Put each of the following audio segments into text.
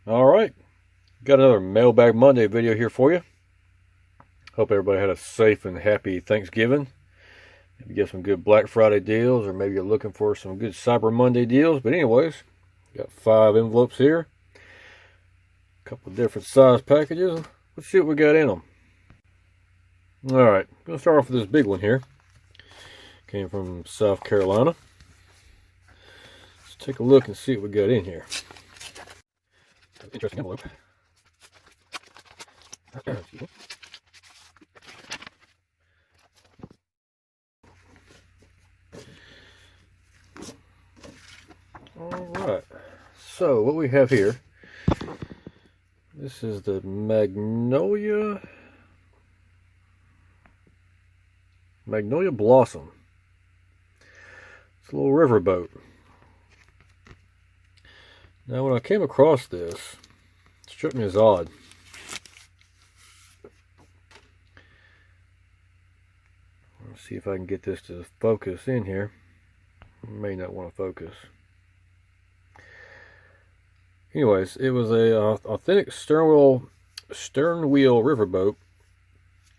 Alright, got another Mailbag Monday video here for you. Hope everybody had a safe and happy Thanksgiving. Maybe get some good Black Friday deals, or maybe you're looking for some good Cyber Monday deals. But anyways, got 5 envelopes here. A couple different size packages. Let's see what we got in them. Alright, I'm going to start off with this big one here. Came from South Carolina. Let's take a look and see what we got in here. Interesting envelope. Excuse me. Alright, so what we have here, this is the Magnolia Blossom. It's a little riverboat. Now when I came across this, it struck me as odd. Let's see if I can get this to focus in here. May not want to focus. Anyways, it was a authentic stern wheel riverboat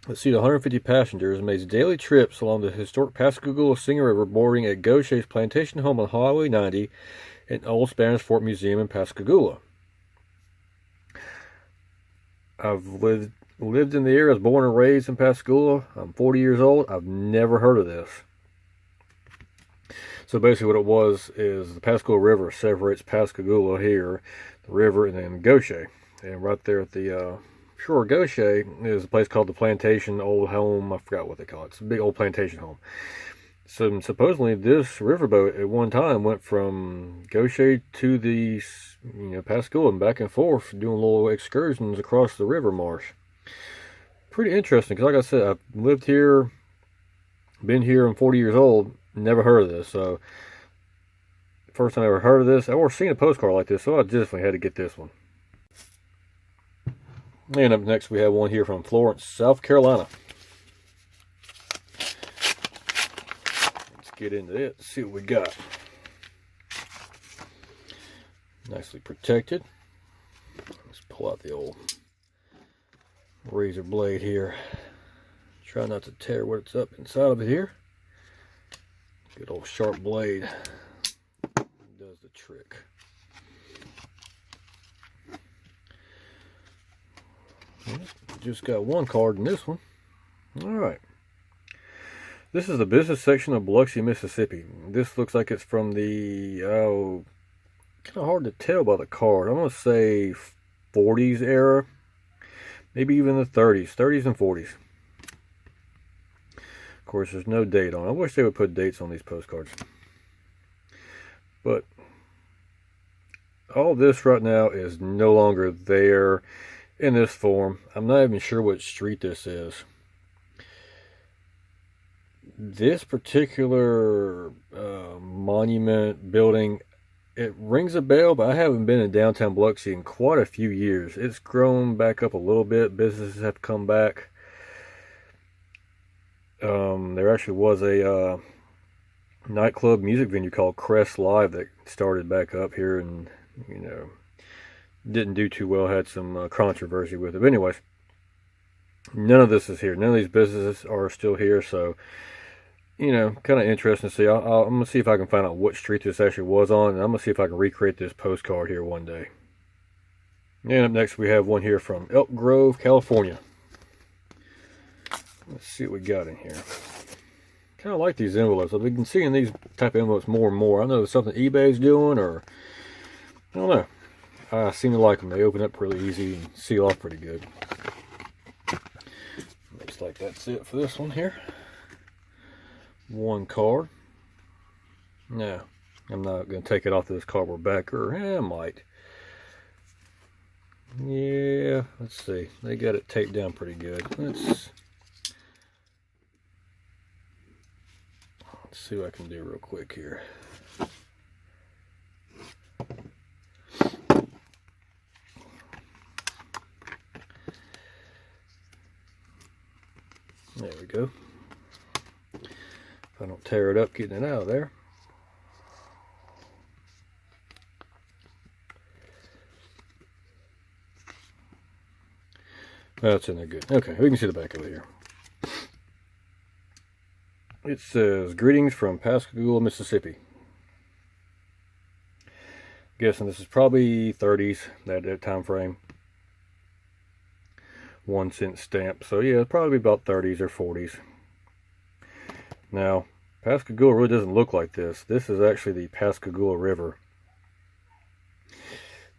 that seated 150 passengers and makes daily trips along the historic Pascagoula River, boarding at Gaucher's plantation home on Highway 90 and Old Spanish Fort Museum in Pascagoula. I've lived in the area. I was born and raised in Pascagoula. I'm 40 years old. I've never heard of this. So basically what it was is the Pascagoula River separates Pascagoula here, the river, and then Gaucher. And right there at the shore of Gaucher is a place called the Plantation Old Home. I forgot what they call it. It's a big old plantation home. So supposedly this riverboat at one time went from Gaucher to the Pascagoula and back and forth, doing little excursions across the river marsh. Pretty interesting, because like I said, I've lived here, been here, I'm 40 years old, never heard of this. So first time I ever heard of this or seen a postcard like this, so I definitely had to get this one. And up next we have one here from Florence, South Carolina. Get into it, see what we got. Nicely protected. Let's pull out the old razor blade here. Try not to tear what's up inside of it here. Good old sharp blade does the trick. Just got one card in this one. Alright. This is the business section of Biloxi, Mississippi. This looks like it's from the, kind of hard to tell by the card. I'm going to say 40s era. Maybe even the 30s and 40s. Of course, there's no date on it. I wish they would put dates on these postcards. But all this right now is no longer there in this form. I'm not even sure what street this is. This particular monument building, it rings a bell, but I haven't been in downtown Biloxi in quite a few years. It's grown back up a little bit. Businesses have come back. There actually was a nightclub music venue called Crest Live that started back up here, and didn't do too well. Had some controversy with it. But anyways, none of this is here. None of these businesses are still here. So kind of interesting to see. I'm going to see if I can find out what street this actually was on, and I'm going to see if I can recreate this postcard here one day. And up next we have one here from Elk Grove, California. Let's see what we got in here. Kind of like these envelopes. I've been seeing these type of envelopes more and more. I know it's something eBay's doing, or I don't know. I seem to like them. They open up really easy and seal off pretty good. Looks like that's it for this one here. One card. No, I'm not going to take it off this cardboard backer. I might. Yeah, let's see. They got it taped down pretty good. Let's see what I can do real quick here. There we go. If I don't tear it up getting it out of there. That's in there good. Okay, we can see the back of it here. It says, "Greetings from Pascagoula, Mississippi." Guessing this is probably 30s, that time frame. 1-cent stamp. So yeah, it's probably about 30s or 40s. Now, Pascagoula really doesn't look like this. This is actually the Pascagoula River.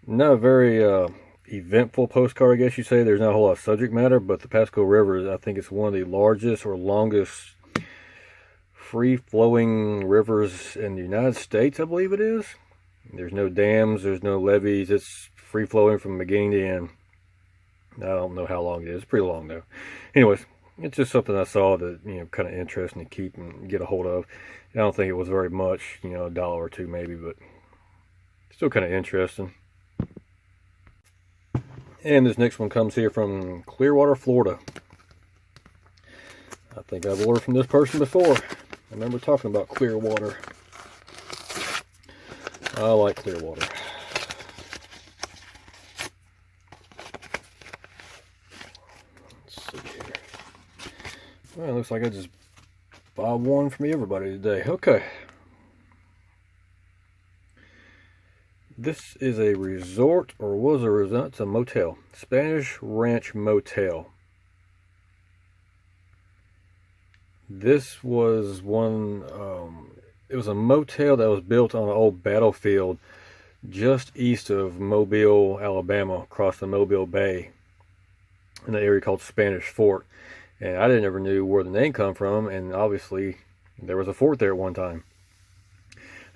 Not a very eventful postcard, I guess you say. There's not a whole lot of subject matter, but the Pascagoula River, I think it's one of the largest or longest free-flowing rivers in the United States, I believe it is. There's no dams, there's no levees. It's free-flowing from beginning to end. I don't know how long it is. It's pretty long, though. Anyways, it's just something I saw that, kind of interesting to keep and get a hold of. I don't think it was very much, $1 or $2 maybe, but still kind of interesting. And this next one comes here from Clearwater, Florida. I think I've ordered from this person before. I remember talking about Clearwater. I like Clearwater. Let's see here. Well, it looks like I just bought one from everybody today. Okay. This is a resort, or was a resort. It's a motel. Spanish Ranch Motel. This was one, it was a motel that was built on an old battlefield just east of Mobile, Alabama, across the Mobile Bay, in an area called Spanish Fort. And I didn't ever knew where the name come from, and obviously there was a fort there at one time.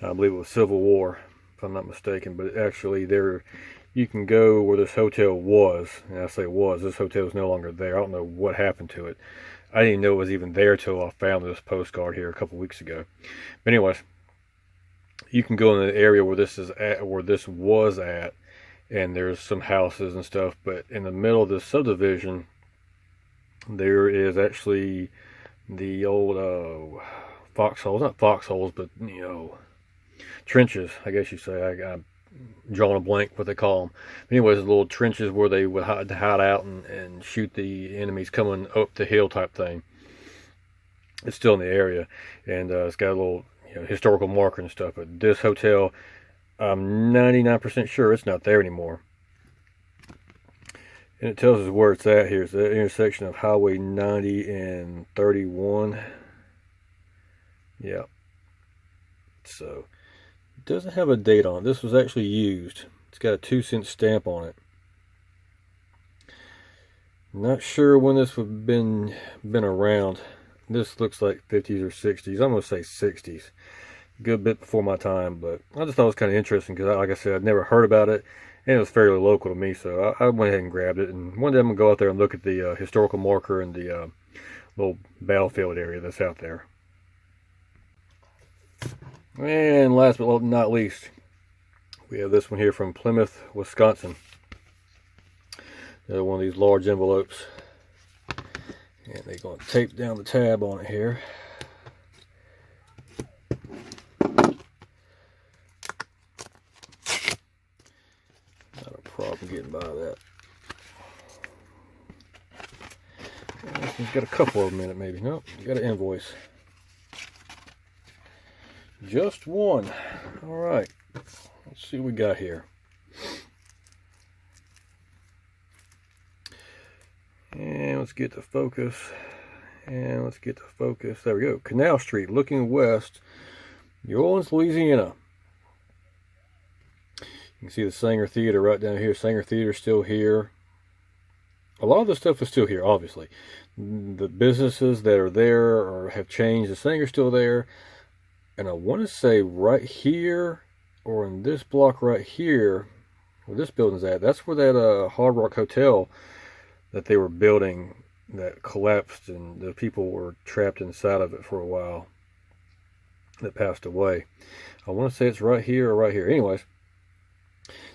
I believe it was Civil War, if I'm not mistaken, but actually there, you can go where this hotel was, and I say was, this hotel is no longer there. I don't know what happened to it. I didn't know it was even there till I found this postcard here a couple weeks ago. But anyways, you can go in the area where this is at, where this was at, and there's some houses and stuff, but in the middle of this subdivision, there is actually the old foxholes, not foxholes, but trenches, I guess you say. I'm drawing a blank what they call them. Anyways, the little trenches where they would hide out and shoot the enemies coming up the hill type thing. It's still in the area, and it's got a little historical marker and stuff. But this hotel, I'm 99% sure it's not there anymore. And it tells us where it's at here. It's the intersection of Highway 90 and 31. Yeah. So, it doesn't have a date on it. This was actually used. It's got a 2-cent stamp on it. Not sure when this would have been around. This looks like 50s or 60s. I'm going to say 60s. A good bit before my time, but I just thought it was kind of interesting because, like I said, I'd never heard about it. And it was fairly local to me, so I went ahead and grabbed it. And one day I'm going to go out there and look at the historical marker and the little battlefield area that's out there. And last but not least, we have this one here from Plymouth, Wisconsin. Another one of these large envelopes. And they're going to tape down the tab on it here. Problem getting by that. This one's got a couple of them in it, maybe. Nope, you got an invoice. Just one. All right. Let's see what we got here. And let's get to focus. And let's get to focus. There we go. Canal Street, looking west, New Orleans, Louisiana. You can see the Sanger Theater right down here. Sanger Theater still here. A lot of the stuff is still here, obviously. The businesses that are there or have changed. The Sanger's still there. And I want to say right here, or in this block right here, where this building's at, that's where that Hard Rock Hotel that they were building that collapsed, and the people were trapped inside of it for a while that passed away. I want to say it's right here or right here. Anyways,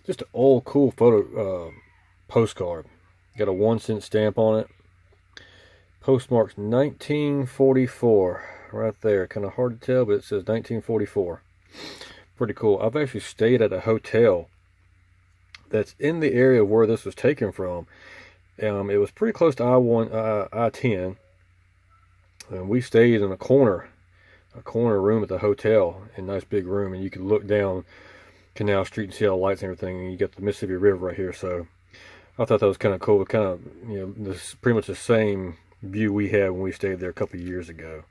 just an old cool photo postcard. Got a 1-cent stamp on it. Postmarked 1944 right there. Kind of hard to tell, but it says 1944. Pretty cool. I've actually stayed at a hotel that's in the area where this was taken from, It was pretty close to I-10, and we stayed in a corner room at the hotel, a nice big room, and you could look down Canal Street and see all the lights and everything, and you got the Mississippi River right here. So I thought that was kind of cool. Kind of, this pretty much the same view we had when we stayed there a couple of years ago.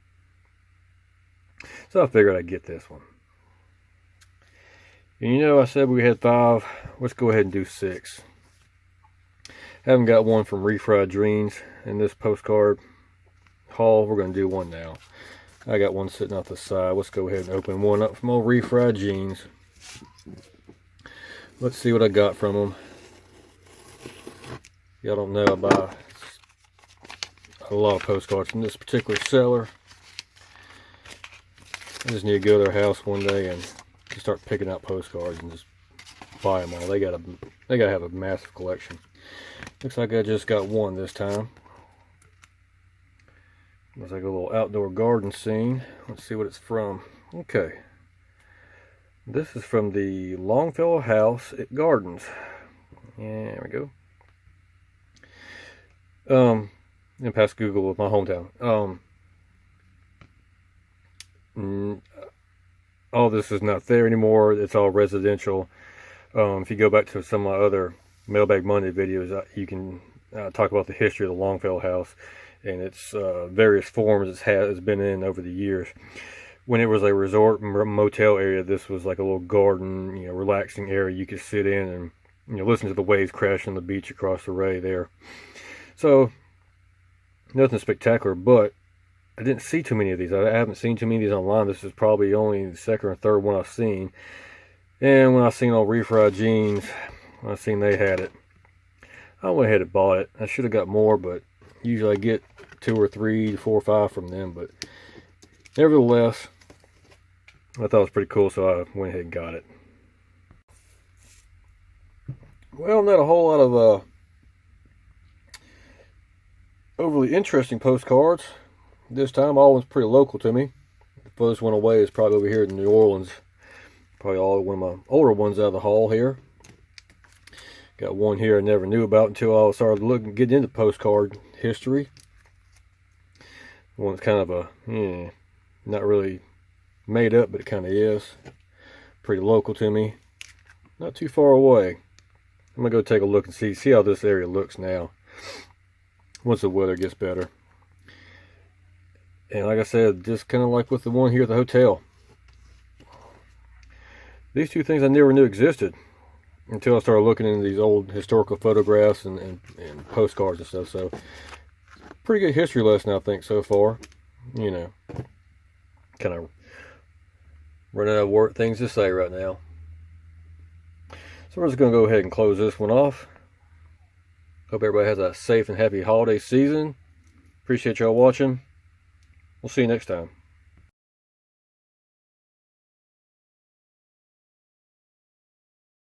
So I figured I'd get this one. And I said we had 5. Let's go ahead and do 6. Haven't got one from Refried Jeans in this postcard haul. We're going to do one now. I got one sitting off the side. Let's go ahead and open one up from old Refried Jeans. Let's see what I got from them. Y'all don't know, I buy a lot of postcards from this particular seller. I just need to go to their house one day and just start picking out postcards and just buy them all. They gotta have a massive collection. Looks like I just got one this time. Looks like a little outdoor garden scene. Let's see what it's from. Okay. This is from the Longfellow House at Gardens. Yeah, there we go. In Pascagoula, my hometown. All this is not there anymore. It's all residential. If you go back to some of my other Mailbag Monday videos, you can talk about the history of the Longfellow House and its various forms it's been in over the years. When it was a resort motel area, this was like a little garden, relaxing area you could sit in and listen to the waves crash on the beach across the Ray there. So nothing spectacular, but I didn't see too many of these. I haven't seen too many of these online. This is probably only the second or third one I've seen. And when I seen old Refried Jeans, I seen they had it, I went ahead and bought it. I should have got more, but usually I get 2 or 3, 4 or 5 from them. But nevertheless, I thought it was pretty cool, so I went ahead and got it. Well, not a whole lot of overly interesting postcards this time. All one's pretty local to me. The furthest one away is probably over here in New Orleans. Probably one of my older ones out of the haul here. Got one here I never knew about until I started getting into postcard history. One's kind of a, not really made up, but it kind of is. Pretty local to me. Not too far away. I'm going to go take a look and see how this area looks now, once the weather gets better. And like I said, just kind of like with the one here at the hotel. These two things I never knew existed until I started looking into these old historical photographs and postcards and stuff. So, pretty good history lesson, I think, so far. Kind of running out of things to say right now. So we're just going to go ahead and close this one off. Hope everybody has a safe and happy holiday season. Appreciate y'all watching. We'll see you next time.